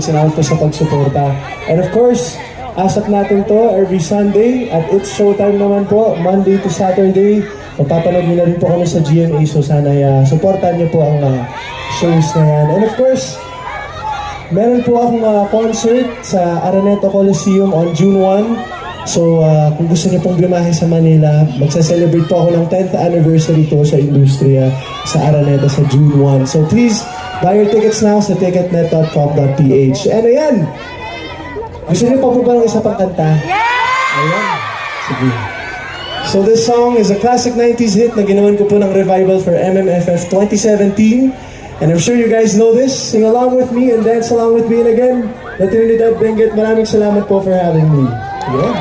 salamat po sa pagsuporta. And of course, asap natin to every Sunday at it's showtime naman po, Monday to Saturday. Mapapanood nyo na rin po kami sa GMA, so sana supportan nyo po ang shows na yan. And of course, meron po akong concert sa Araneta Coliseum on June 1. So kung gusto niyo pong bumahe sa Manila, magsa-celebrate po ako ng 10th anniversary po sa industriya sa Araneta sa June 1. So please, buy your tickets now sa ticketnet.com.ph. And ayan, gusto niyo pa po ba ng isa pang kanta? Ayan, sige. So this song is a classic 90s hit na ginawan ko po ng revival for MMFF 2017. And I'm sure you guys know this. Sing along with me and dance along with me. And again, Trinidad Benguet, maraming salamat po for having me. Yeah.